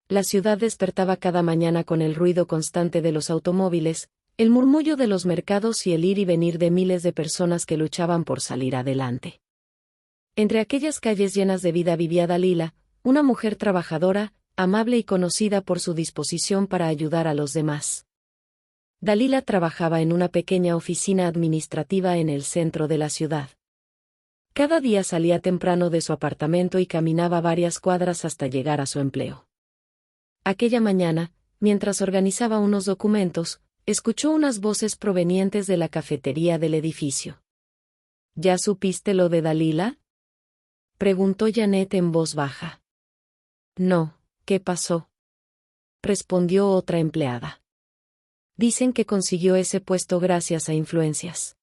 La ciudad despertaba cada mañana con el ruido constante de los automóviles, el murmullo de los mercados y el ir y venir de miles de personas que luchaban por salir adelante. Entre aquellas calles llenas de vida vivía Dalila, una mujer trabajadora, amable y conocida por su disposición para ayudar a los demás. Dalila trabajaba en una pequeña oficina administrativa en el centro de la ciudad. Cada día salía temprano de su apartamento y caminaba varias cuadras hasta llegar a su empleo. Aquella mañana, mientras organizaba unos documentos, escuchó unas voces provenientes de la cafetería del edificio. ¿Ya supiste lo de Dalila?, preguntó Janet en voz baja. No, ¿qué pasó?, respondió otra empleada. Dicen que consiguió ese puesto gracias a influencias.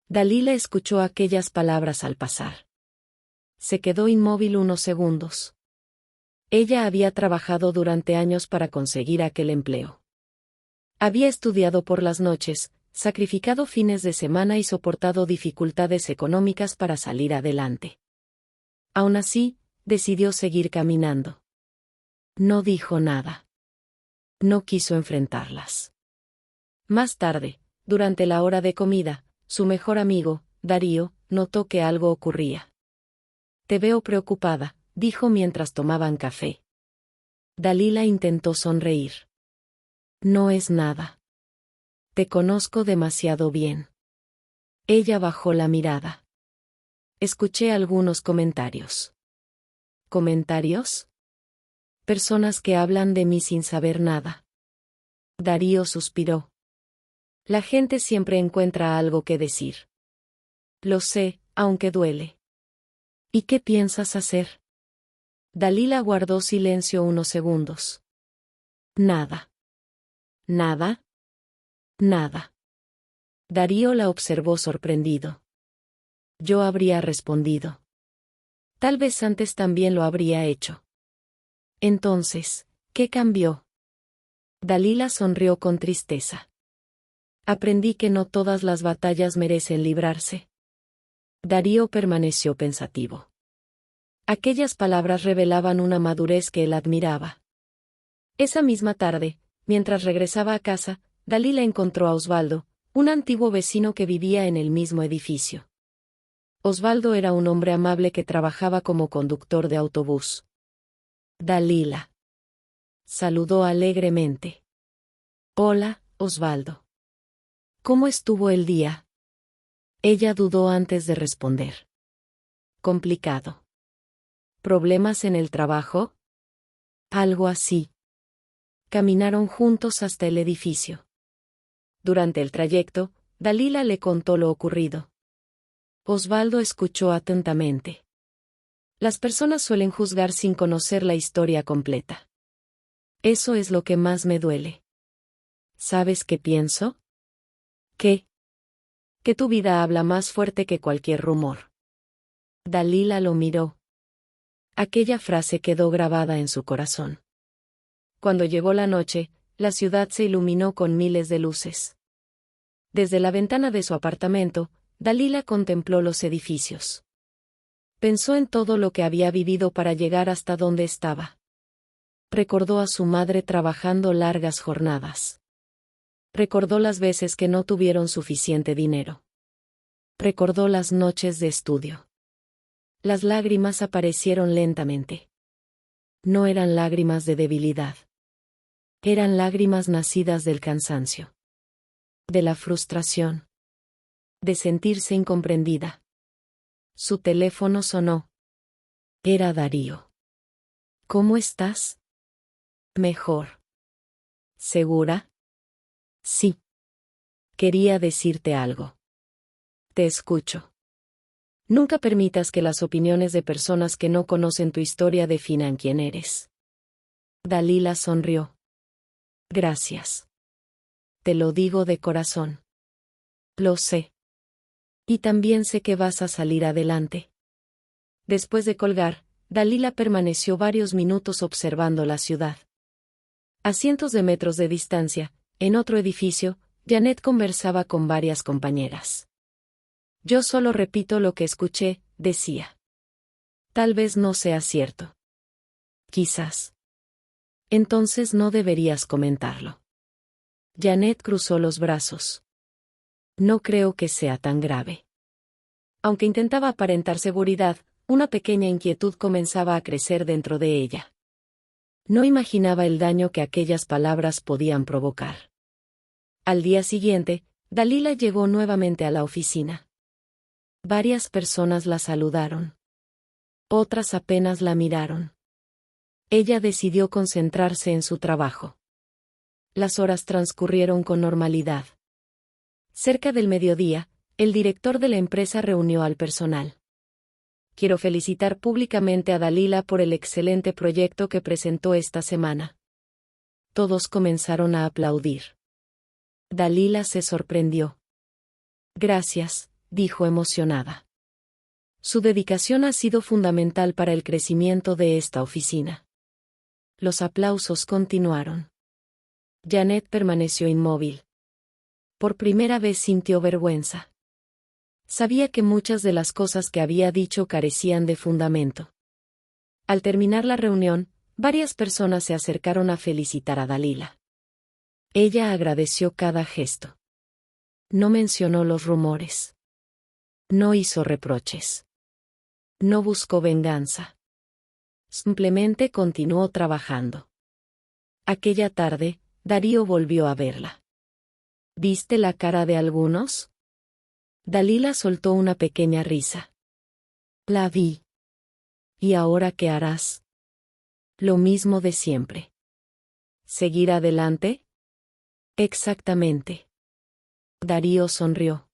Dalila escuchó aquellas palabras al pasar. Se quedó inmóvil unos segundos. Ella había trabajado durante años para conseguir aquel empleo. Había estudiado por las noches, sacrificado fines de semana y soportado dificultades económicas para salir adelante. Aún así, decidió seguir caminando. No dijo nada. No quiso enfrentarlas. Más tarde, durante la hora de comida, su mejor amigo, Darío, notó que algo ocurría. Te veo preocupada, dijo mientras tomaban café. Dalila intentó sonreír. No es nada. Te conozco demasiado bien. Ella bajó la mirada. Escuché algunos comentarios. ¿Comentarios? Personas que hablan de mí sin saber nada. Darío suspiró. La gente siempre encuentra algo que decir. Lo sé, aunque duele. ¿Y qué piensas hacer? Dalila guardó silencio unos segundos. Nada. ¿Nada? Nada. Darío la observó sorprendido. Yo habría respondido. Tal vez antes también lo habría hecho. Entonces, ¿qué cambió? Dalila sonrió con tristeza. Aprendí que no todas las batallas merecen librarse. Darío permaneció pensativo. Aquellas palabras revelaban una madurez que él admiraba. Esa misma tarde, mientras regresaba a casa, Dalila encontró a Osvaldo, un antiguo vecino que vivía en el mismo edificio. Osvaldo era un hombre amable que trabajaba como conductor de autobús. Dalila saludó alegremente. Hola, Osvaldo. ¿Cómo estuvo el día? Ella dudó antes de responder. Complicado. ¿Problemas en el trabajo? Algo así. Caminaron juntos hasta el edificio. Durante el trayecto, Dalila le contó lo ocurrido. Osvaldo escuchó atentamente. Las personas suelen juzgar sin conocer la historia completa. Eso es lo que más me duele. ¿Sabes qué pienso? ¿Qué? Que tu vida habla más fuerte que cualquier rumor. Dalila lo miró. Aquella frase quedó grabada en su corazón. Cuando llegó la noche, la ciudad se iluminó con miles de luces. Desde la ventana de su apartamento, Dalila contempló los edificios. Pensó en todo lo que había vivido para llegar hasta donde estaba. Recordó a su madre trabajando largas jornadas. Recordó las veces que no tuvieron suficiente dinero. Recordó las noches de estudio. Las lágrimas aparecieron lentamente. No eran lágrimas de debilidad. Eran lágrimas nacidas del cansancio. De la frustración. De sentirse incomprendida. Su teléfono sonó. Era Darío. ¿Cómo estás? Mejor. ¿Segura? Sí. Quería decirte algo. Te escucho. Nunca permitas que las opiniones de personas que no conocen tu historia definan quién eres. Dalila sonrió. Gracias. Te lo digo de corazón. Lo sé. Y también sé que vas a salir adelante. Después de colgar, Dalila permaneció varios minutos observando la ciudad. A cientos de metros de distancia, en otro edificio, Janet conversaba con varias compañeras. Yo solo repito lo que escuché, decía. Tal vez no sea cierto. Quizás. Entonces no deberías comentarlo. Janet cruzó los brazos. No creo que sea tan grave. Aunque intentaba aparentar seguridad, una pequeña inquietud comenzaba a crecer dentro de ella. No imaginaba el daño que aquellas palabras podían provocar. Al día siguiente, Dalila llegó nuevamente a la oficina. Varias personas la saludaron. Otras apenas la miraron. Ella decidió concentrarse en su trabajo. Las horas transcurrieron con normalidad. Cerca del mediodía, el director de la empresa reunió al personal. Quiero felicitar públicamente a Dalila por el excelente proyecto que presentó esta semana. Todos comenzaron a aplaudir. Dalila se sorprendió. Gracias, dijo emocionada. Su dedicación ha sido fundamental para el crecimiento de esta oficina. Los aplausos continuaron. Janet permaneció inmóvil. Por primera vez sintió vergüenza. Sabía que muchas de las cosas que había dicho carecían de fundamento. Al terminar la reunión, varias personas se acercaron a felicitar a Dalila. Ella agradeció cada gesto. No mencionó los rumores. No hizo reproches. No buscó venganza. Simplemente continuó trabajando. Aquella tarde, Darío volvió a verla. ¿Viste la cara de algunos? Dalila soltó una pequeña risa. La vi. ¿Y ahora qué harás? Lo mismo de siempre. ¿Seguir adelante? Exactamente. Darío sonrió.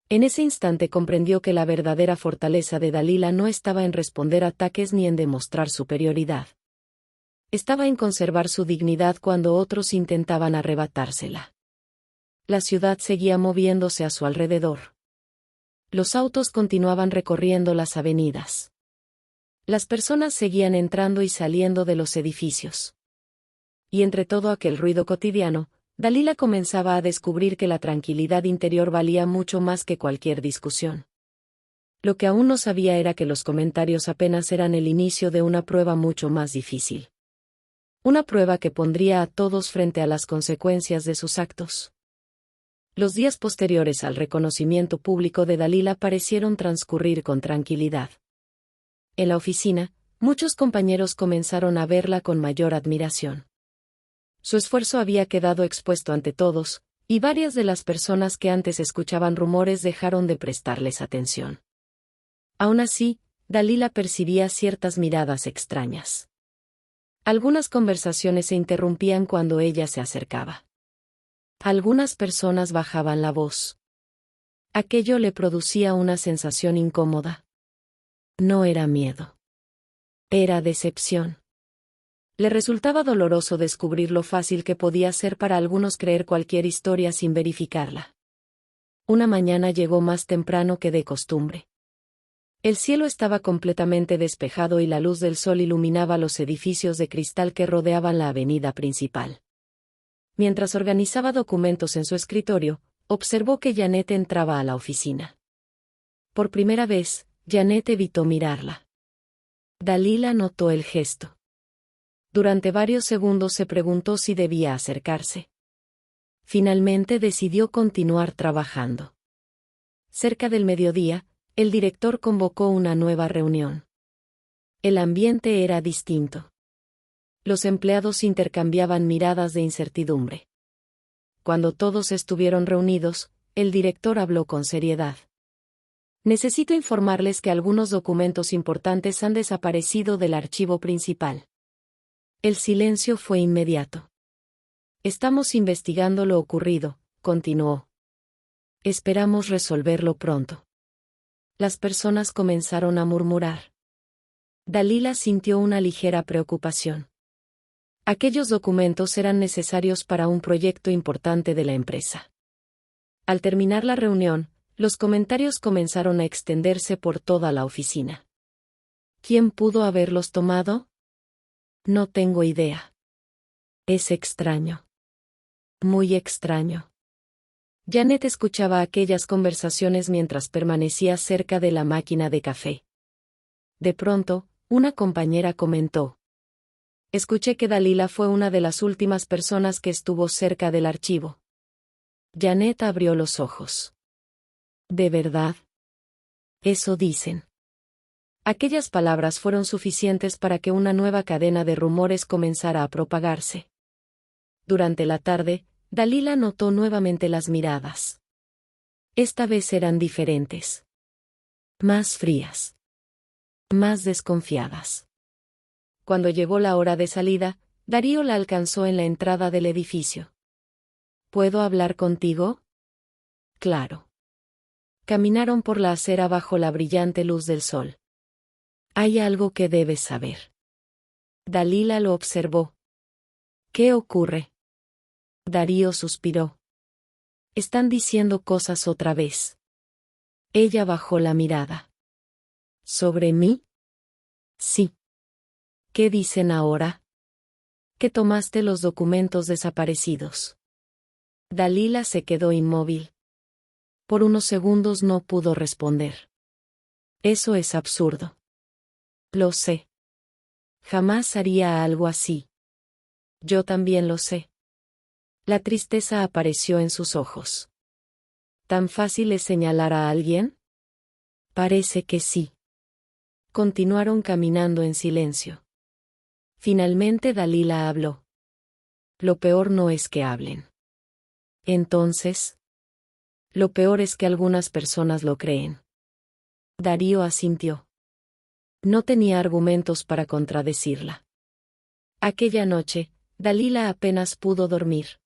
En ese instante comprendió que la verdadera fortaleza de Dalila no estaba en responder ataques ni en demostrar superioridad. Estaba en conservar su dignidad cuando otros intentaban arrebatársela. La ciudad seguía moviéndose a su alrededor. Los autos continuaban recorriendo las avenidas. Las personas seguían entrando y saliendo de los edificios. Y entre todo aquel ruido cotidiano, Dalila comenzaba a descubrir que la tranquilidad interior valía mucho más que cualquier discusión. Lo que aún no sabía era que los comentarios apenas eran el inicio de una prueba mucho más difícil. Una prueba que pondría a todos frente a las consecuencias de sus actos. Los días posteriores al reconocimiento público de Dalila parecieron transcurrir con tranquilidad. En la oficina, muchos compañeros comenzaron a verla con mayor admiración. Su esfuerzo había quedado expuesto ante todos, y varias de las personas que antes escuchaban rumores dejaron de prestarles atención. Aún así, Dalila percibía ciertas miradas extrañas. Algunas conversaciones se interrumpían cuando ella se acercaba. Algunas personas bajaban la voz. Aquello le producía una sensación incómoda. No era miedo. Era decepción. Le resultaba doloroso descubrir lo fácil que podía ser para algunos creer cualquier historia sin verificarla. Una mañana llegó más temprano que de costumbre. El cielo estaba completamente despejado y la luz del sol iluminaba los edificios de cristal que rodeaban la avenida principal. Mientras organizaba documentos en su escritorio, observó que Janet entraba a la oficina. Por primera vez, Janet evitó mirarla. Dalila notó el gesto. Durante varios segundos se preguntó si debía acercarse. Finalmente decidió continuar trabajando. Cerca del mediodía, el director convocó una nueva reunión. El ambiente era distinto. Los empleados intercambiaban miradas de incertidumbre. Cuando todos estuvieron reunidos, el director habló con seriedad. Necesito informarles que algunos documentos importantes han desaparecido del archivo principal. El silencio fue inmediato. Estamos investigando lo ocurrido, continuó. Esperamos resolverlo pronto. Las personas comenzaron a murmurar. Dalila sintió una ligera preocupación. Aquellos documentos eran necesarios para un proyecto importante de la empresa. Al terminar la reunión, los comentarios comenzaron a extenderse por toda la oficina. ¿Quién pudo haberlos tomado? No tengo idea. Es extraño. Muy extraño. Janet escuchaba aquellas conversaciones mientras permanecía cerca de la máquina de café. De pronto, una compañera comentó. Escuché que Dalila fue una de las últimas personas que estuvo cerca del archivo. Janet abrió los ojos. ¿De verdad? Eso dicen. Aquellas palabras fueron suficientes para que una nueva cadena de rumores comenzara a propagarse. Durante la tarde, Dalila notó nuevamente las miradas. Esta vez eran diferentes. Más frías. Más desconfiadas. Cuando llegó la hora de salida, Darío la alcanzó en la entrada del edificio. ¿Puedo hablar contigo? Claro. Caminaron por la acera bajo la brillante luz del sol. Hay algo que debes saber. Dalila lo observó. ¿Qué ocurre? Darío suspiró. Están diciendo cosas otra vez. Ella bajó la mirada. ¿Sobre mí? Sí. ¿Qué dicen ahora? Que tomaste los documentos desaparecidos. Dalila se quedó inmóvil. Por unos segundos no pudo responder. Eso es absurdo. Lo sé. Jamás haría algo así. Yo también lo sé. La tristeza apareció en sus ojos. ¿Tan fácil es señalar a alguien? Parece que sí. Continuaron caminando en silencio. Finalmente Dalila habló. Lo peor no es que hablen. Entonces, lo peor es que algunas personas lo creen. Darío asintió. No tenía argumentos para contradecirla. Aquella noche, Dalila apenas pudo dormir.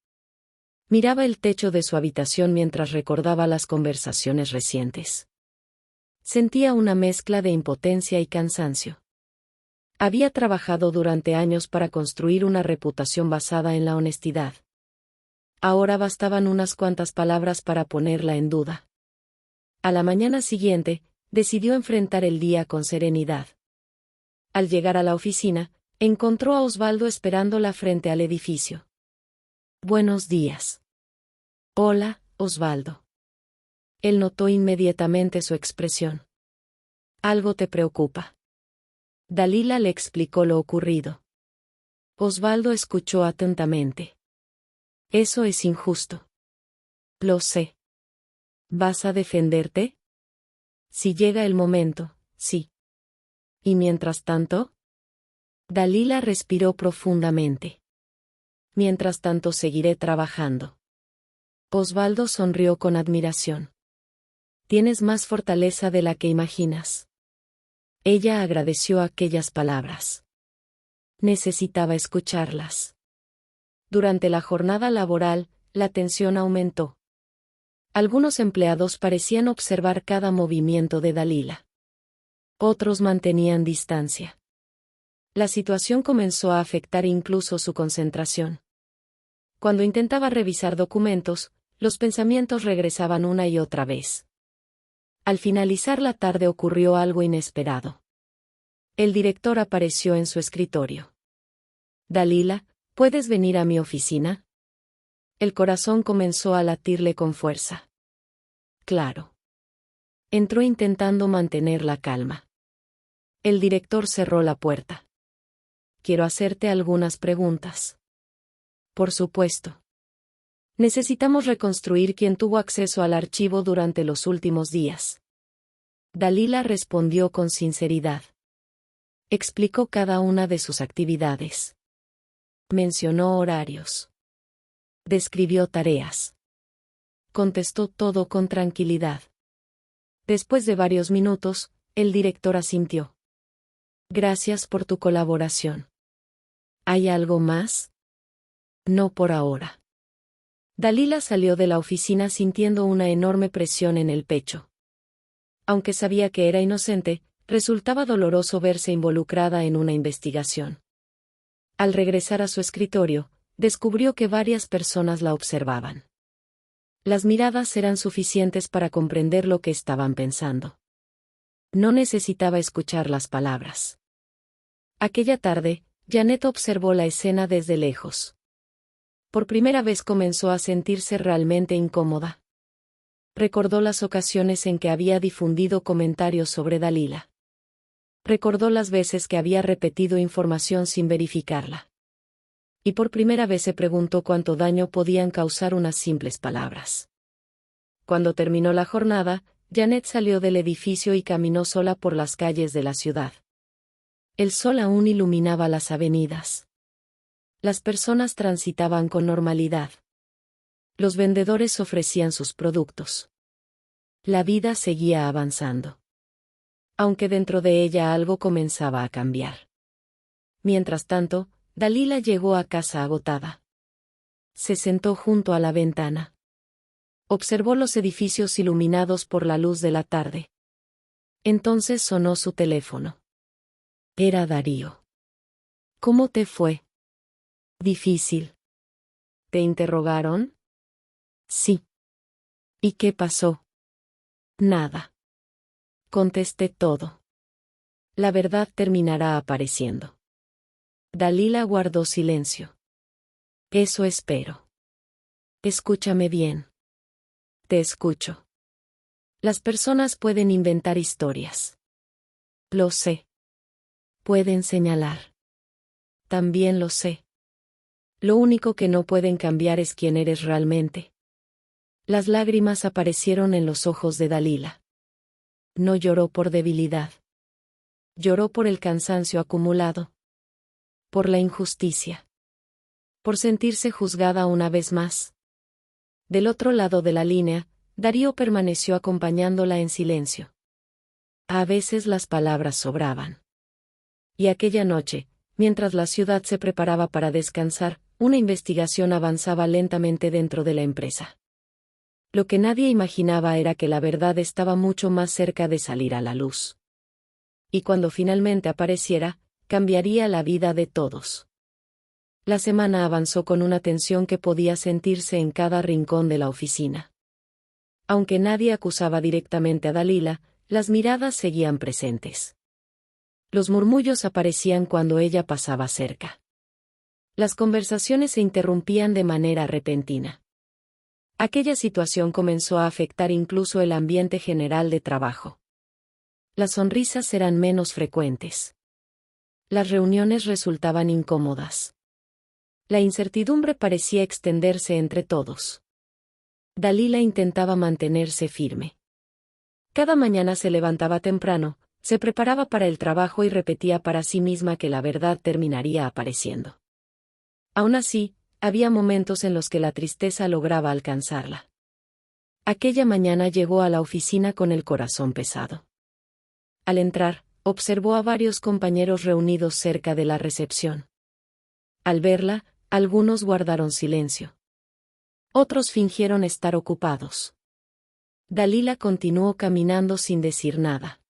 Miraba el techo de su habitación mientras recordaba las conversaciones recientes. Sentía una mezcla de impotencia y cansancio. Había trabajado durante años para construir una reputación basada en la honestidad. Ahora bastaban unas cuantas palabras para ponerla en duda. A la mañana siguiente, decidió enfrentar el día con serenidad. Al llegar a la oficina, encontró a Osvaldo esperándola frente al edificio. Buenos días. Hola, Osvaldo. Él notó inmediatamente su expresión. Algo te preocupa. Dalila le explicó lo ocurrido. Osvaldo escuchó atentamente. Eso es injusto. Lo sé. ¿Vas a defenderte? Si llega el momento, sí. ¿Y mientras tanto? Dalila respiró profundamente. Mientras tanto seguiré trabajando. Osvaldo sonrió con admiración. Tienes más fortaleza de la que imaginas. Ella agradeció aquellas palabras. Necesitaba escucharlas. Durante la jornada laboral, la tensión aumentó. Algunos empleados parecían observar cada movimiento de Dalila. Otros mantenían distancia. La situación comenzó a afectar incluso su concentración. Cuando intentaba revisar documentos, los pensamientos regresaban una y otra vez. Al finalizar la tarde ocurrió algo inesperado. El director apareció en su escritorio. Dalila, ¿puedes venir a mi oficina? El corazón comenzó a latirle con fuerza. Claro. Entró intentando mantener la calma. El director cerró la puerta. Quiero hacerte algunas preguntas. Por supuesto. Necesitamos reconstruir quién tuvo acceso al archivo durante los últimos días. Dalila respondió con sinceridad. Explicó cada una de sus actividades. Mencionó horarios. Describió tareas. Contestó todo con tranquilidad. Después de varios minutos, el director asintió. Gracias por tu colaboración. ¿Hay algo más? No por ahora. Dalila salió de la oficina sintiendo una enorme presión en el pecho. Aunque sabía que era inocente, resultaba doloroso verse involucrada en una investigación. Al regresar a su escritorio, descubrió que varias personas la observaban. Las miradas eran suficientes para comprender lo que estaban pensando. No necesitaba escuchar las palabras. Aquella tarde, Janet observó la escena desde lejos. Por primera vez comenzó a sentirse realmente incómoda. Recordó las ocasiones en que había difundido comentarios sobre Dalila. Recordó las veces que había repetido información sin verificarla. Y por primera vez se preguntó cuánto daño podían causar unas simples palabras. Cuando terminó la jornada, Janet salió del edificio y caminó sola por las calles de la ciudad. El sol aún iluminaba las avenidas. Las personas transitaban con normalidad. Los vendedores ofrecían sus productos. La vida seguía avanzando. Aunque dentro de ella algo comenzaba a cambiar. Mientras tanto, Dalila llegó a casa agotada. Se sentó junto a la ventana. Observó los edificios iluminados por la luz de la tarde. Entonces sonó su teléfono. Era Darío. ¿Cómo te fue? Difícil. ¿Te interrogaron? Sí. ¿Y qué pasó? Nada. Contesté todo. La verdad terminará apareciendo. Dalila guardó silencio. Eso espero. Escúchame bien. Te escucho. Las personas pueden inventar historias. Lo sé. Pueden señalar. También lo sé. Lo único que no pueden cambiar es quién eres realmente. Las lágrimas aparecieron en los ojos de Dalila. No lloró por debilidad. Lloró por el cansancio acumulado. Por la injusticia. Por sentirse juzgada una vez más. Del otro lado de la línea, Darío permaneció acompañándola en silencio. A veces las palabras sobraban. Y aquella noche, mientras la ciudad se preparaba para descansar, una investigación avanzaba lentamente dentro de la empresa. Lo que nadie imaginaba era que la verdad estaba mucho más cerca de salir a la luz. Y cuando finalmente apareciera, cambiaría la vida de todos. La semana avanzó con una tensión que podía sentirse en cada rincón de la oficina. Aunque nadie acusaba directamente a Dalila, las miradas seguían presentes. Los murmullos aparecían cuando ella pasaba cerca. Las conversaciones se interrumpían de manera repentina. Aquella situación comenzó a afectar incluso el ambiente general de trabajo. Las sonrisas eran menos frecuentes. Las reuniones resultaban incómodas. La incertidumbre parecía extenderse entre todos. Dalila intentaba mantenerse firme. Cada mañana se levantaba temprano, se preparaba para el trabajo y repetía para sí misma que la verdad terminaría apareciendo. Aún así, había momentos en los que la tristeza lograba alcanzarla. Aquella mañana llegó a la oficina con el corazón pesado. Al entrar, observó a varios compañeros reunidos cerca de la recepción. Al verla, algunos guardaron silencio. Otros fingieron estar ocupados. Dalila continuó caminando sin decir nada.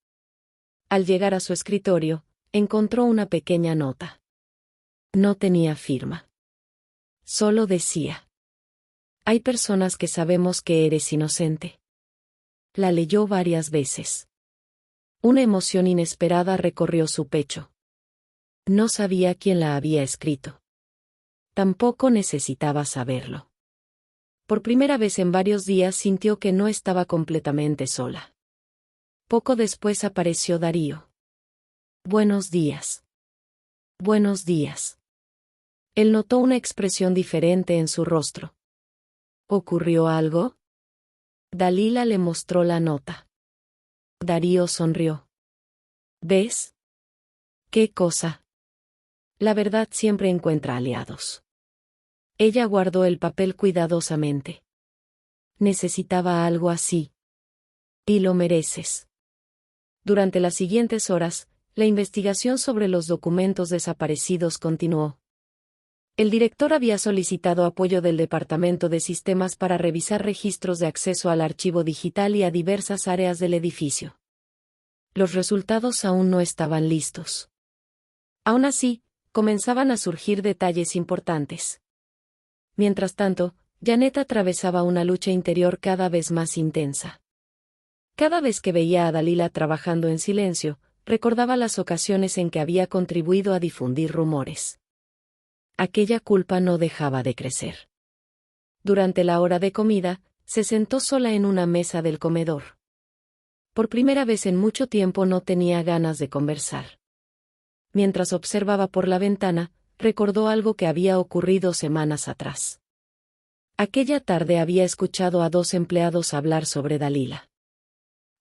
Al llegar a su escritorio, encontró una pequeña nota. No tenía firma. Solo decía: hay personas que sabemos que eres inocente. La leyó varias veces. Una emoción inesperada recorrió su pecho. No sabía quién la había escrito. Tampoco necesitaba saberlo. Por primera vez en varios días sintió que no estaba completamente sola. Poco después apareció Darío. Buenos días. Buenos días. Él notó una expresión diferente en su rostro. ¿Ocurrió algo? Dalila le mostró la nota. Darío sonrió. ¿Ves? ¿Qué cosa? La verdad siempre encuentra aliados. Ella guardó el papel cuidadosamente. Necesitaba algo así. Y lo mereces. Durante las siguientes horas, la investigación sobre los documentos desaparecidos continuó. El director había solicitado apoyo del Departamento de Sistemas para revisar registros de acceso al archivo digital y a diversas áreas del edificio. Los resultados aún no estaban listos. Aún así, comenzaban a surgir detalles importantes. Mientras tanto, Janet atravesaba una lucha interior cada vez más intensa. Cada vez que veía a Dalila trabajando en silencio, recordaba las ocasiones en que había contribuido a difundir rumores. Aquella culpa no dejaba de crecer. Durante la hora de comida, se sentó sola en una mesa del comedor. Por primera vez en mucho tiempo no tenía ganas de conversar. Mientras observaba por la ventana, recordó algo que había ocurrido semanas atrás. Aquella tarde había escuchado a 2 empleados hablar sobre Dalila.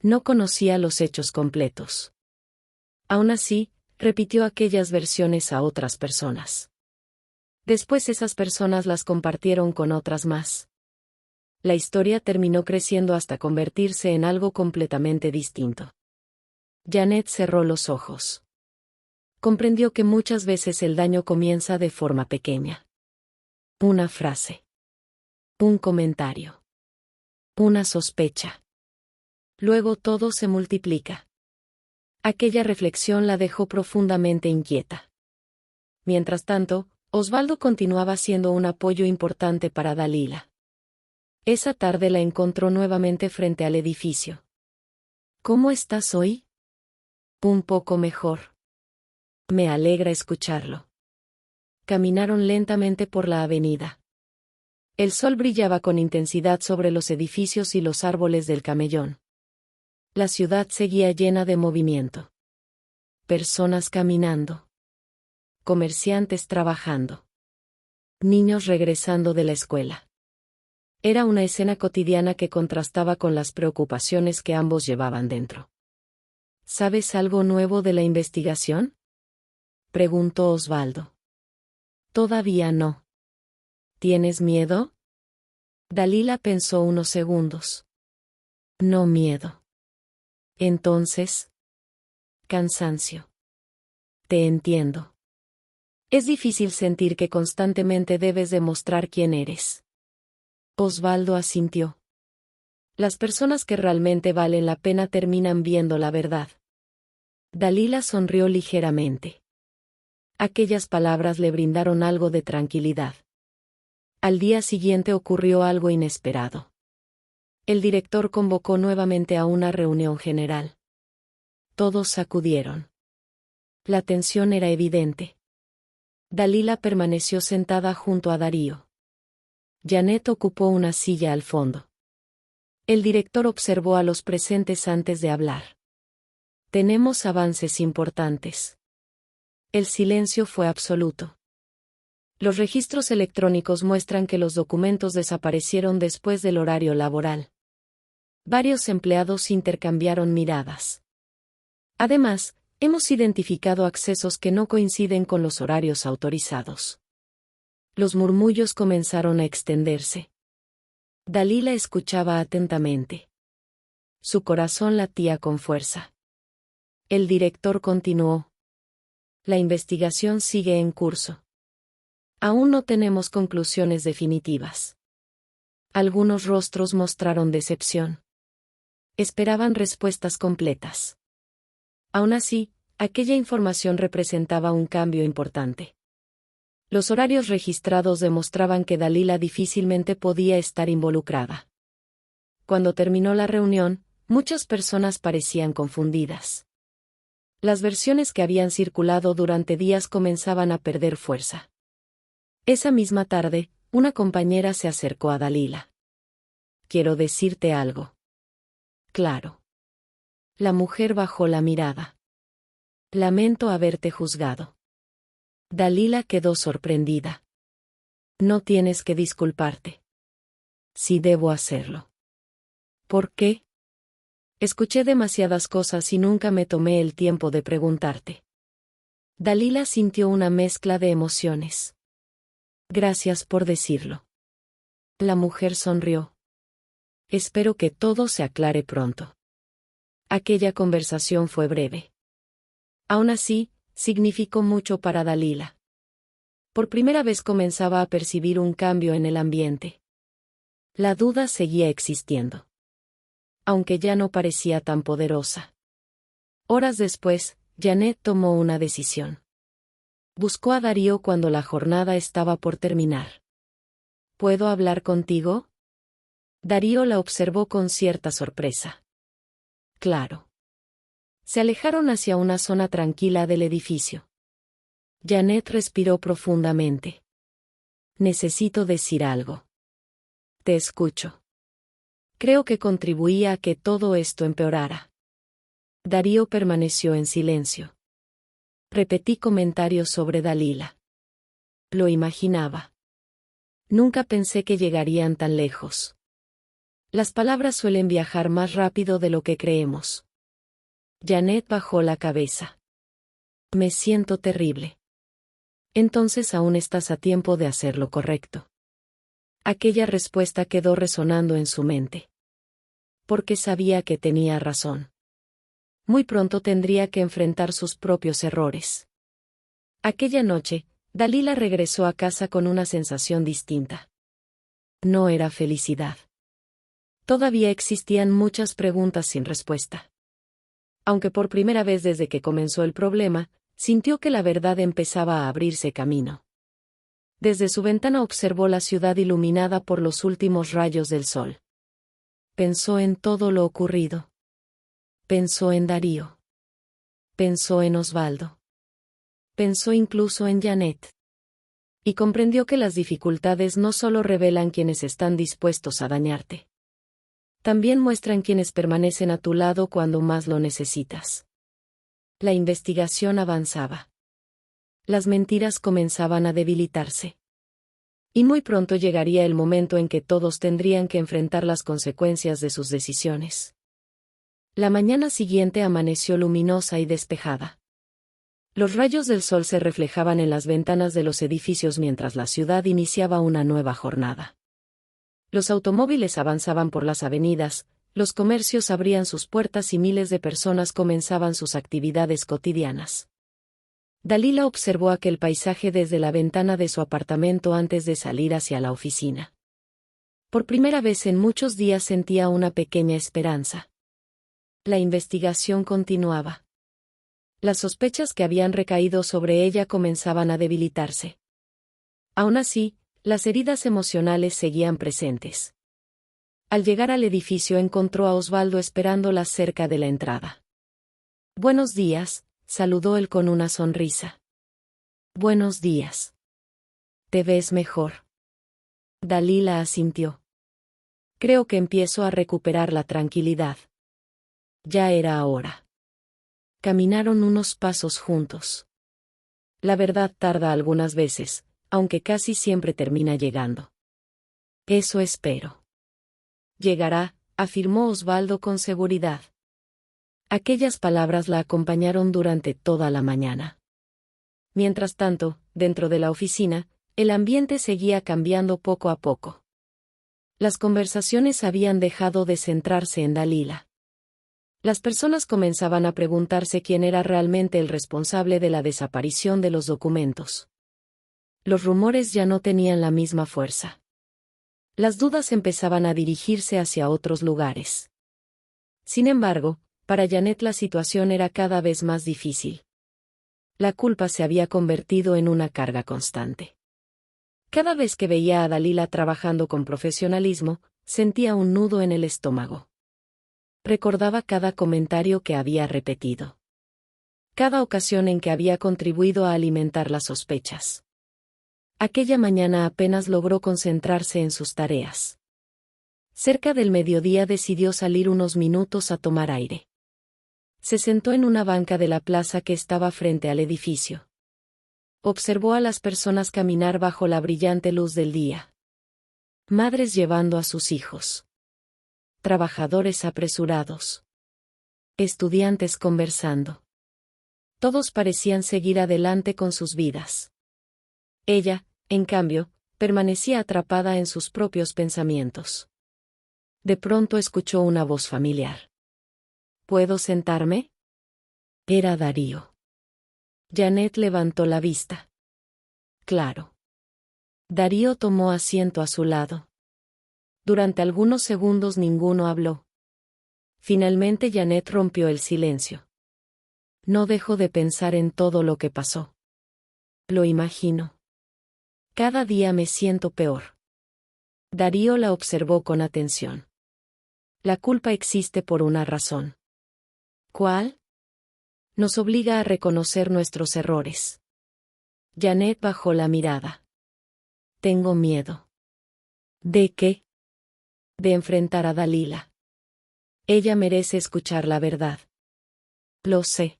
No conocía los hechos completos. Aún así, repitió aquellas versiones a otras personas. Después esas personas las compartieron con otras más. La historia terminó creciendo hasta convertirse en algo completamente distinto. Janet cerró los ojos. Comprendió que muchas veces el daño comienza de forma pequeña. Una frase. Un comentario. Una sospecha. Luego todo se multiplica. Aquella reflexión la dejó profundamente inquieta. Mientras tanto, Osvaldo continuaba siendo un apoyo importante para Dalila. Esa tarde la encontró nuevamente frente al edificio. ¿Cómo estás hoy? Un poco mejor. Me alegra escucharlo. Caminaron lentamente por la avenida. El sol brillaba con intensidad sobre los edificios y los árboles del camellón. La ciudad seguía llena de movimiento. Personas caminando. Comerciantes trabajando. Niños regresando de la escuela. Era una escena cotidiana que contrastaba con las preocupaciones que ambos llevaban dentro. ¿Sabes algo nuevo de la investigación?, preguntó Osvaldo. Todavía no. ¿Tienes miedo? Dalila pensó unos segundos. No miedo. Entonces. Cansancio. Te entiendo. Es difícil sentir que constantemente debes demostrar quién eres. Osvaldo asintió. Las personas que realmente valen la pena terminan viendo la verdad. Dalila sonrió ligeramente. Aquellas palabras le brindaron algo de tranquilidad. Al día siguiente ocurrió algo inesperado. El director convocó nuevamente a una reunión general. Todos sacudieron. La tensión era evidente. Dalila permaneció sentada junto a Darío. Janet ocupó una silla al fondo. El director observó a los presentes antes de hablar. Tenemos avances importantes. El silencio fue absoluto. Los registros electrónicos muestran que los documentos desaparecieron después del horario laboral. Varios empleados intercambiaron miradas. Además, hemos identificado accesos que no coinciden con los horarios autorizados. Los murmullos comenzaron a extenderse. Dalila escuchaba atentamente. Su corazón latía con fuerza. El director continuó. La investigación sigue en curso. Aún no tenemos conclusiones definitivas. Algunos rostros mostraron decepción. Esperaban respuestas completas. Aún así, aquella información representaba un cambio importante. Los horarios registrados demostraban que Dalila difícilmente podía estar involucrada. Cuando terminó la reunión, muchas personas parecían confundidas. Las versiones que habían circulado durante días comenzaban a perder fuerza. Esa misma tarde, una compañera se acercó a Dalila. Quiero decirte algo. Claro. La mujer bajó la mirada. Lamento haberte juzgado. Dalila quedó sorprendida. No tienes que disculparte. Sí debo hacerlo. ¿Por qué? Escuché demasiadas cosas y nunca me tomé el tiempo de preguntarte. Dalila sintió una mezcla de emociones. Gracias por decirlo. La mujer sonrió. Espero que todo se aclare pronto. Aquella conversación fue breve. Aún así, significó mucho para Dalila. Por primera vez comenzaba a percibir un cambio en el ambiente. La duda seguía existiendo. Aunque ya no parecía tan poderosa. Horas después, Janet tomó una decisión. Buscó a Darío cuando la jornada estaba por terminar. ¿Puedo hablar contigo? Darío la observó con cierta sorpresa. Claro. Se alejaron hacia una zona tranquila del edificio. Janet respiró profundamente. Necesito decir algo. Te escucho. Creo que contribuía a que todo esto empeorara. Darío permaneció en silencio. Repetí comentarios sobre Dalila. Lo imaginaba. Nunca pensé que llegarían tan lejos. Las palabras suelen viajar más rápido de lo que creemos. Janet bajó la cabeza. Me siento terrible. Entonces aún estás a tiempo de hacer lo correcto. Aquella respuesta quedó resonando en su mente. Porque sabía que tenía razón. Muy pronto tendría que enfrentar sus propios errores. Aquella noche, Dalila regresó a casa con una sensación distinta. No era felicidad. Todavía existían muchas preguntas sin respuesta. Aunque por primera vez desde que comenzó el problema, sintió que la verdad empezaba a abrirse camino. Desde su ventana observó la ciudad iluminada por los últimos rayos del sol. Pensó en todo lo ocurrido. Pensó en Darío. Pensó en Osvaldo. Pensó incluso en Janet. Y comprendió que las dificultades no solo revelan quienes están dispuestos a dañarte. También muestran quienes permanecen a tu lado cuando más lo necesitas. La investigación avanzaba. Las mentiras comenzaban a debilitarse. Y muy pronto llegaría el momento en que todos tendrían que enfrentar las consecuencias de sus decisiones. La mañana siguiente amaneció luminosa y despejada. Los rayos del sol se reflejaban en las ventanas de los edificios mientras la ciudad iniciaba una nueva jornada. Los automóviles avanzaban por las avenidas, los comercios abrían sus puertas y miles de personas comenzaban sus actividades cotidianas. Dalila observó aquel paisaje desde la ventana de su apartamento antes de salir hacia la oficina. Por primera vez en muchos días sentía una pequeña esperanza. La investigación continuaba. Las sospechas que habían recaído sobre ella comenzaban a debilitarse. Aún así, las heridas emocionales seguían presentes. Al llegar al edificio encontró a Osvaldo esperándola cerca de la entrada. «Buenos días», saludó él con una sonrisa. «Buenos días. Te ves mejor». Dalila asintió. «Creo que empiezo a recuperar la tranquilidad». Ya era hora. Caminaron unos pasos juntos. La verdad tarda algunas veces, aunque casi siempre termina llegando. Eso espero. Llegará, afirmó Osvaldo con seguridad. Aquellas palabras la acompañaron durante toda la mañana. Mientras tanto, dentro de la oficina, el ambiente seguía cambiando poco a poco. Las conversaciones habían dejado de centrarse en Dalila. Las personas comenzaban a preguntarse quién era realmente el responsable de la desaparición de los documentos. Los rumores ya no tenían la misma fuerza. Las dudas empezaban a dirigirse hacia otros lugares. Sin embargo, para Janet la situación era cada vez más difícil. La culpa se había convertido en una carga constante. Cada vez que veía a Dalila trabajando con profesionalismo, sentía un nudo en el estómago. Recordaba cada comentario que había repetido. Cada ocasión en que había contribuido a alimentar las sospechas. Aquella mañana apenas logró concentrarse en sus tareas. Cerca del mediodía decidió salir unos minutos a tomar aire. Se sentó en una banca de la plaza que estaba frente al edificio. Observó a las personas caminar bajo la brillante luz del día. Madres llevando a sus hijos. Trabajadores apresurados. Estudiantes conversando. Todos parecían seguir adelante con sus vidas. Ella, en cambio, permanecía atrapada en sus propios pensamientos. De pronto escuchó una voz familiar. ¿Puedo sentarme? Era Darío. Janet levantó la vista. Claro. Darío tomó asiento a su lado. Durante algunos segundos ninguno habló. Finalmente Janet rompió el silencio. No dejo de pensar en todo lo que pasó. Lo imagino. Cada día me siento peor. Darío la observó con atención. La culpa existe por una razón. ¿Cuál? Nos obliga a reconocer nuestros errores. Janet bajó la mirada. Tengo miedo. ¿De qué? De enfrentar a Dalila. Ella merece escuchar la verdad. Lo sé.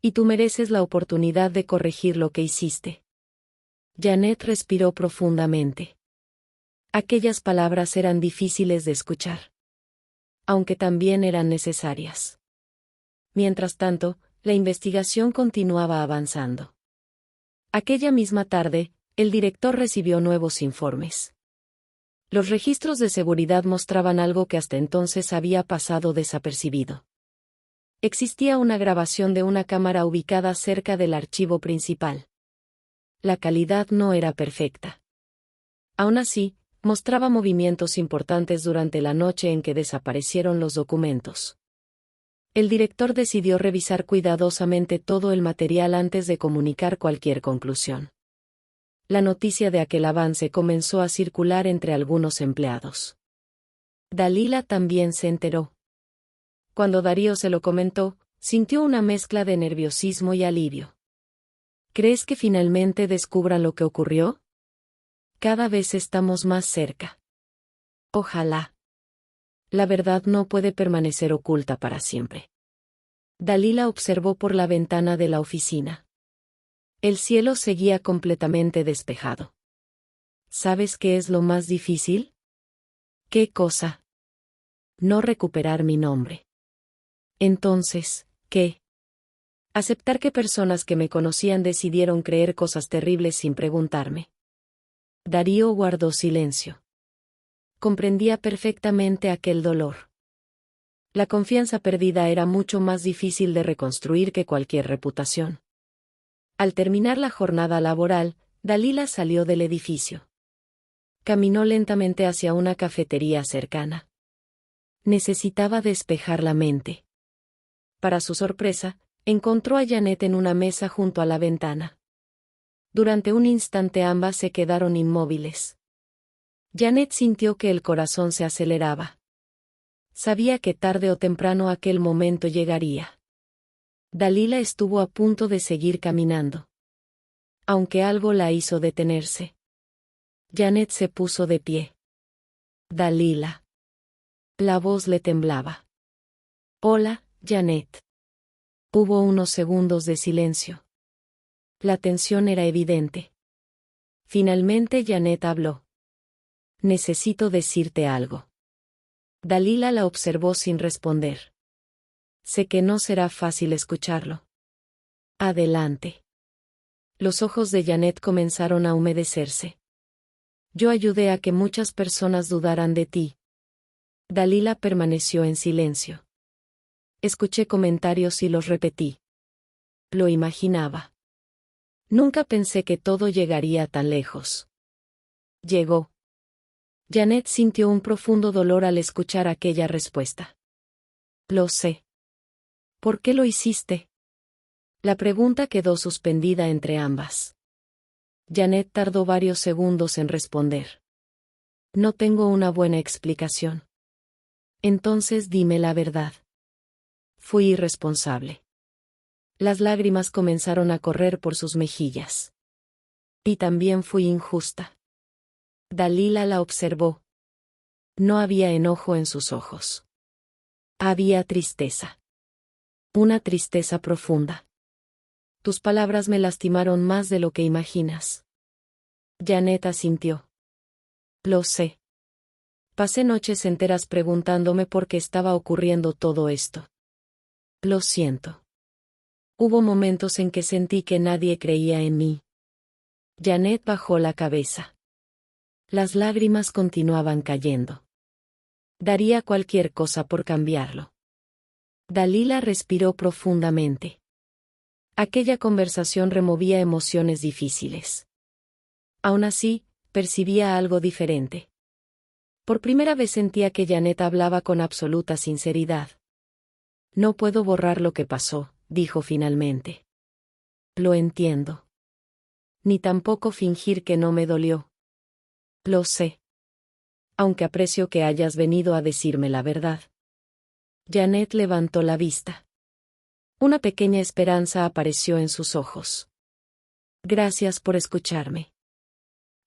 Y tú mereces la oportunidad de corregir lo que hiciste. Janet respiró profundamente. Aquellas palabras eran difíciles de escuchar. Aunque también eran necesarias. Mientras tanto, la investigación continuaba avanzando. Aquella misma tarde, el director recibió nuevos informes. Los registros de seguridad mostraban algo que hasta entonces había pasado desapercibido. Existía una grabación de una cámara ubicada cerca del archivo principal. La calidad no era perfecta. Aún así, mostraba movimientos importantes durante la noche en que desaparecieron los documentos. El director decidió revisar cuidadosamente todo el material antes de comunicar cualquier conclusión. La noticia de aquel avance comenzó a circular entre algunos empleados. Dalila también se enteró. Cuando Darío se lo comentó, sintió una mezcla de nerviosismo y alivio. ¿Crees que finalmente descubran lo que ocurrió? Cada vez estamos más cerca. Ojalá. La verdad no puede permanecer oculta para siempre. Dalila observó por la ventana de la oficina. El cielo seguía completamente despejado. ¿Sabes qué es lo más difícil? ¿Qué cosa? No recuperar mi nombre. Entonces, ¿qué? Aceptar que personas que me conocían decidieron creer cosas terribles sin preguntarme. Darío guardó silencio. Comprendía perfectamente aquel dolor. La confianza perdida era mucho más difícil de reconstruir que cualquier reputación. Al terminar la jornada laboral, Dalila salió del edificio. Caminó lentamente hacia una cafetería cercana. Necesitaba despejar la mente. Para su sorpresa, encontró a Janet en una mesa junto a la ventana. Durante un instante ambas se quedaron inmóviles. Janet sintió que el corazón se aceleraba. Sabía que tarde o temprano aquel momento llegaría. Dalila estuvo a punto de seguir caminando. Aunque algo la hizo detenerse. Janet se puso de pie. Dalila. La voz le temblaba. Hola, Janet. Hubo unos segundos de silencio. La tensión era evidente. Finalmente Janet habló. Necesito decirte algo. Dalila la observó sin responder. Sé que no será fácil escucharlo. Adelante. Los ojos de Janet comenzaron a humedecerse. Yo ayudé a que muchas personas dudaran de ti. Dalila permaneció en silencio. Escuché comentarios y los repetí. Lo imaginaba. Nunca pensé que todo llegaría tan lejos. Llegó. Janet sintió un profundo dolor al escuchar aquella respuesta. Lo sé. ¿Por qué lo hiciste? La pregunta quedó suspendida entre ambas. Janet tardó varios segundos en responder. No tengo una buena explicación. Entonces dime la verdad. Fui irresponsable. Las lágrimas comenzaron a correr por sus mejillas. Y también fui injusta. Dalila la observó. No había enojo en sus ojos. Había tristeza. Una tristeza profunda. Tus palabras me lastimaron más de lo que imaginas. Janet asintió. Lo sé. Pasé noches enteras preguntándome por qué estaba ocurriendo todo esto. Lo siento. Hubo momentos en que sentí que nadie creía en mí. Janet bajó la cabeza. Las lágrimas continuaban cayendo. Daría cualquier cosa por cambiarlo. Dalila respiró profundamente. Aquella conversación removía emociones difíciles. Aún así, percibía algo diferente. Por primera vez sentía que Janet hablaba con absoluta sinceridad. No puedo borrar lo que pasó, dijo finalmente. Lo entiendo. Ni tampoco fingir que no me dolió. Lo sé. Aunque aprecio que hayas venido a decirme la verdad. Janet levantó la vista. Una pequeña esperanza apareció en sus ojos. Gracias por escucharme.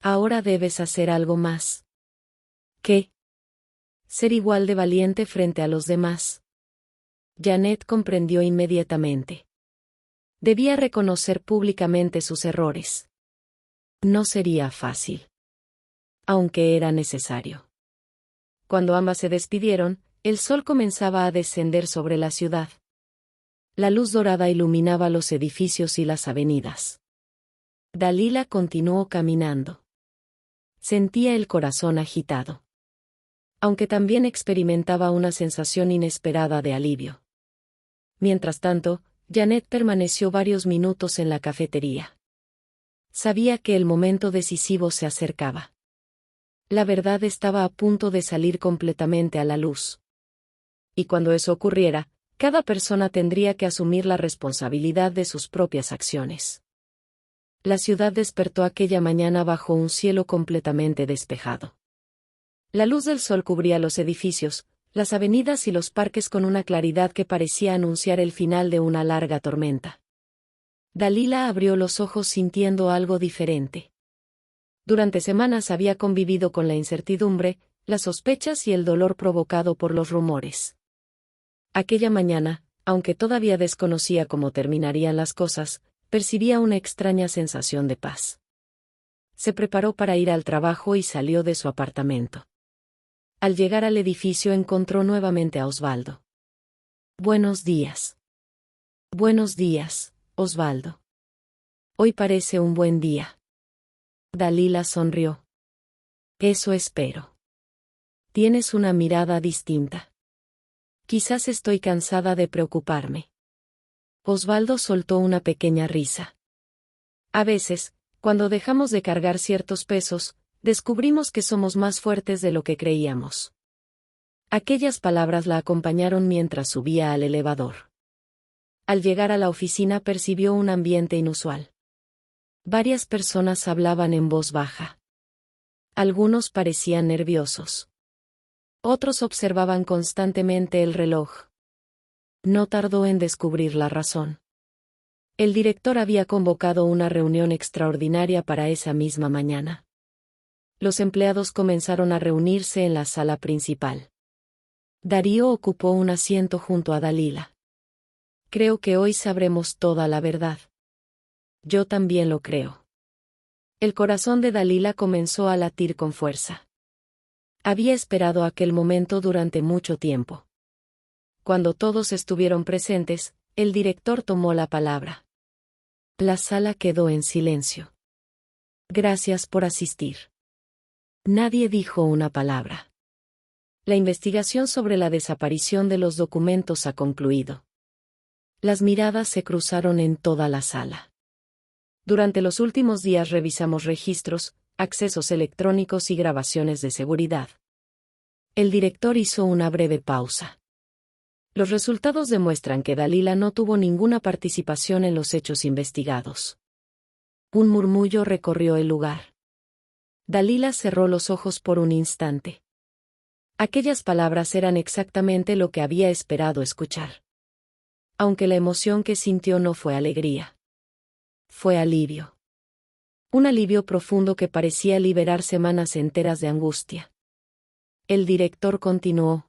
Ahora debes hacer algo más. ¿Qué? Ser igual de valiente frente a los demás. Janet comprendió inmediatamente. Debía reconocer públicamente sus errores. No sería fácil. Aunque era necesario. Cuando ambas se despidieron, el sol comenzaba a descender sobre la ciudad. La luz dorada iluminaba los edificios y las avenidas. Dalila continuó caminando. Sentía el corazón agitado. Aunque también experimentaba una sensación inesperada de alivio. Mientras tanto, Janet permaneció varios minutos en la cafetería. Sabía que el momento decisivo se acercaba. La verdad estaba a punto de salir completamente a la luz. Y cuando eso ocurriera, cada persona tendría que asumir la responsabilidad de sus propias acciones. La ciudad despertó aquella mañana bajo un cielo completamente despejado. La luz del sol cubría los edificios, las avenidas y los parques con una claridad que parecía anunciar el final de una larga tormenta. Dalila abrió los ojos sintiendo algo diferente. Durante semanas había convivido con la incertidumbre, las sospechas y el dolor provocado por los rumores. Aquella mañana, aunque todavía desconocía cómo terminarían las cosas, percibía una extraña sensación de paz. Se preparó para ir al trabajo y salió de su apartamento. Al llegar al edificio encontró nuevamente a Osvaldo. «Buenos días». «Buenos días, Osvaldo. Hoy parece un buen día». Dalila sonrió. «Eso espero. Tienes una mirada distinta. Quizás estoy cansada de preocuparme». Osvaldo soltó una pequeña risa. A veces, cuando dejamos de cargar ciertos pesos, descubrimos que somos más fuertes de lo que creíamos. Aquellas palabras la acompañaron mientras subía al elevador. Al llegar a la oficina percibió un ambiente inusual. Varias personas hablaban en voz baja. Algunos parecían nerviosos. Otros observaban constantemente el reloj. No tardó en descubrir la razón. El director había convocado una reunión extraordinaria para esa misma mañana. Los empleados comenzaron a reunirse en la sala principal. Darío ocupó un asiento junto a Dalila. «Creo que hoy sabremos toda la verdad». «Yo también lo creo». El corazón de Dalila comenzó a latir con fuerza. Había esperado aquel momento durante mucho tiempo. Cuando todos estuvieron presentes, el director tomó la palabra. La sala quedó en silencio. «Gracias por asistir». Nadie dijo una palabra. La investigación sobre la desaparición de los documentos ha concluido. Las miradas se cruzaron en toda la sala. Durante los últimos días revisamos registros, accesos electrónicos y grabaciones de seguridad. El director hizo una breve pausa. Los resultados demuestran que Dalila no tuvo ninguna participación en los hechos investigados. Un murmullo recorrió el lugar. Dalila cerró los ojos por un instante. Aquellas palabras eran exactamente lo que había esperado escuchar. Aunque la emoción que sintió no fue alegría. Fue alivio. Un alivio profundo que parecía liberar semanas enteras de angustia. El director continuó.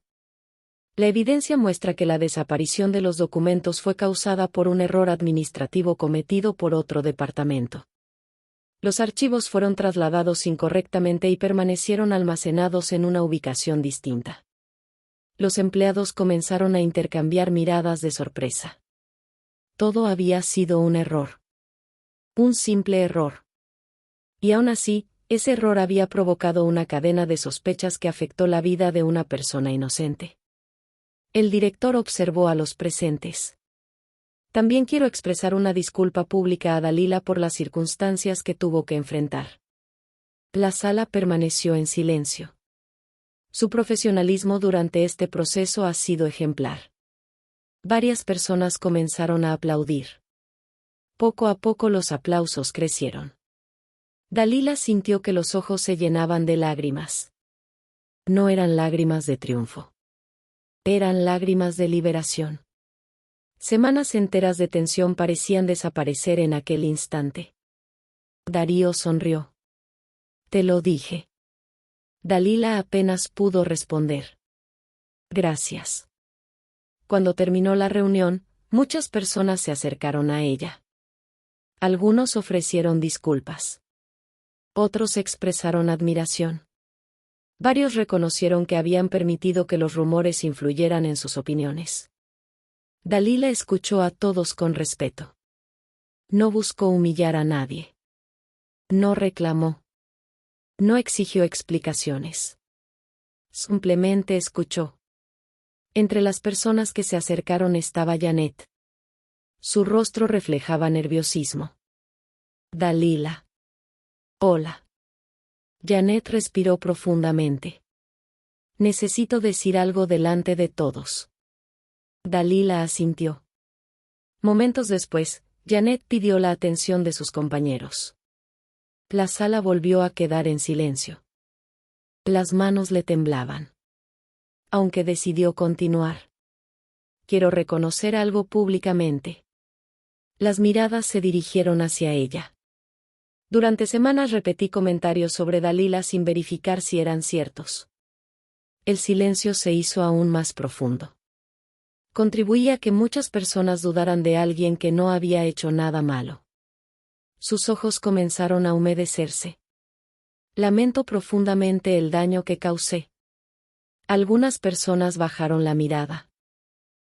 La evidencia muestra que la desaparición de los documentos fue causada por un error administrativo cometido por otro departamento. Los archivos fueron trasladados incorrectamente y permanecieron almacenados en una ubicación distinta. Los empleados comenzaron a intercambiar miradas de sorpresa. Todo había sido un error. Un simple error. Y aún así, ese error había provocado una cadena de sospechas que afectó la vida de una persona inocente. El director observó a los presentes. También quiero expresar una disculpa pública a Dalila por las circunstancias que tuvo que enfrentar. La sala permaneció en silencio. Su profesionalismo durante este proceso ha sido ejemplar. Varias personas comenzaron a aplaudir. Poco a poco los aplausos crecieron. Dalila sintió que los ojos se llenaban de lágrimas. No eran lágrimas de triunfo. Eran lágrimas de liberación. Semanas enteras de tensión parecían desaparecer en aquel instante. Darío sonrió. «Te lo dije». Dalila apenas pudo responder. «Gracias». Cuando terminó la reunión, muchas personas se acercaron a ella. Algunos ofrecieron disculpas. Otros expresaron admiración. Varios reconocieron que habían permitido que los rumores influyeran en sus opiniones. Dalila escuchó a todos con respeto. No buscó humillar a nadie. No reclamó. No exigió explicaciones. Simplemente escuchó. Entre las personas que se acercaron estaba Janet. Su rostro reflejaba nerviosismo. Dalila. Hola. Janet respiró profundamente. Necesito decir algo delante de todos. Dalila asintió. Momentos después, Janet pidió la atención de sus compañeros. La sala volvió a quedar en silencio. Las manos le temblaban. Aunque decidió continuar. Quiero reconocer algo públicamente. Las miradas se dirigieron hacia ella. Durante semanas repetí comentarios sobre Dalila sin verificar si eran ciertos. El silencio se hizo aún más profundo. Contribuía a que muchas personas dudaran de alguien que no había hecho nada malo. Sus ojos comenzaron a humedecerse. Lamento profundamente el daño que causé. Algunas personas bajaron la mirada.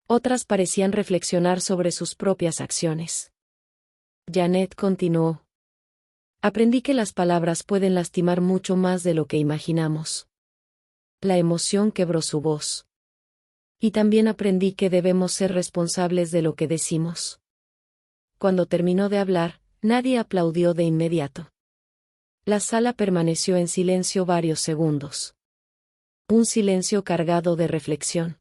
Otras parecían reflexionar sobre sus propias acciones. Janet continuó. Aprendí que las palabras pueden lastimar mucho más de lo que imaginamos. La emoción quebró su voz. Y también aprendí que debemos ser responsables de lo que decimos. Cuando terminó de hablar, nadie aplaudió de inmediato. La sala permaneció en silencio varios segundos. Un silencio cargado de reflexión.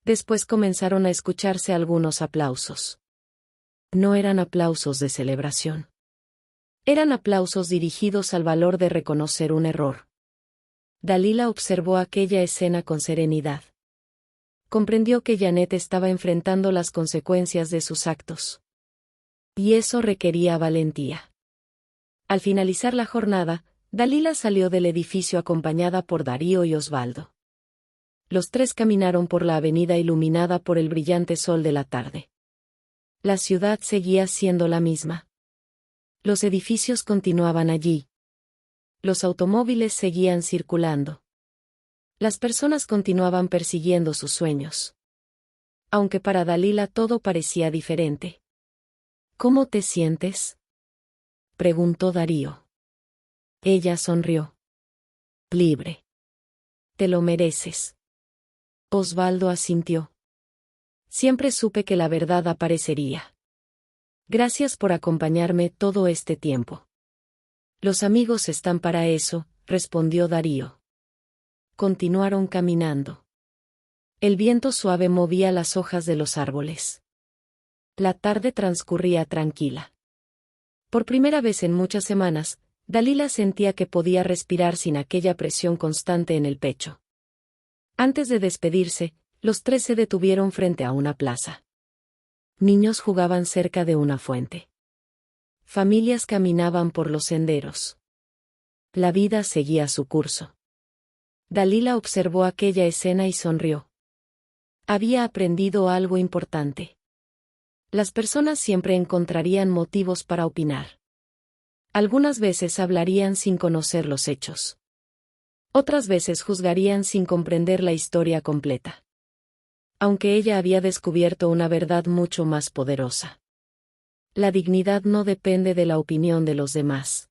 Después comenzaron a escucharse algunos aplausos. No eran aplausos de celebración. Eran aplausos dirigidos al valor de reconocer un error. Dalila observó aquella escena con serenidad. Comprendió que Janet estaba enfrentando las consecuencias de sus actos. Y eso requería valentía. Al finalizar la jornada, Dalila salió del edificio acompañada por Darío y Osvaldo. Los tres caminaron por la avenida iluminada por el brillante sol de la tarde. La ciudad seguía siendo la misma. Los edificios continuaban allí. Los automóviles seguían circulando. Las personas continuaban persiguiendo sus sueños. Aunque para Dalila todo parecía diferente. ¿Cómo te sientes?, preguntó Darío. Ella sonrió. Libre. Te lo mereces. Osvaldo asintió. Siempre supe que la verdad aparecería. Gracias por acompañarme todo este tiempo. Los amigos están para eso, respondió Darío. Continuaron caminando. El viento suave movía las hojas de los árboles. La tarde transcurría tranquila. Por primera vez en muchas semanas, Dalila sentía que podía respirar sin aquella presión constante en el pecho. Antes de despedirse, los tres se detuvieron frente a una plaza. Niños jugaban cerca de una fuente. Familias caminaban por los senderos. La vida seguía su curso. Dalila observó aquella escena y sonrió. Había aprendido algo importante. Las personas siempre encontrarían motivos para opinar. Algunas veces hablarían sin conocer los hechos. Otras veces juzgarían sin comprender la historia completa. Aunque ella había descubierto una verdad mucho más poderosa. La dignidad no depende de la opinión de los demás.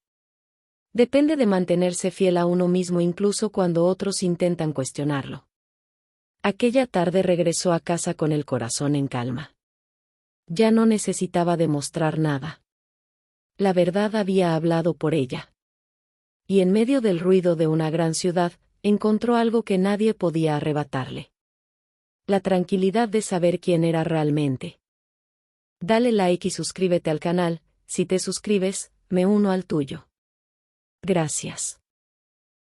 Depende de mantenerse fiel a uno mismo incluso cuando otros intentan cuestionarlo. Aquella tarde regresó a casa con el corazón en calma. Ya no necesitaba demostrar nada. La verdad había hablado por ella. Y en medio del ruido de una gran ciudad, encontró algo que nadie podía arrebatarle. La tranquilidad de saber quién era realmente. Dale like y suscríbete al canal, si te suscribes, me uno al tuyo. Gracias.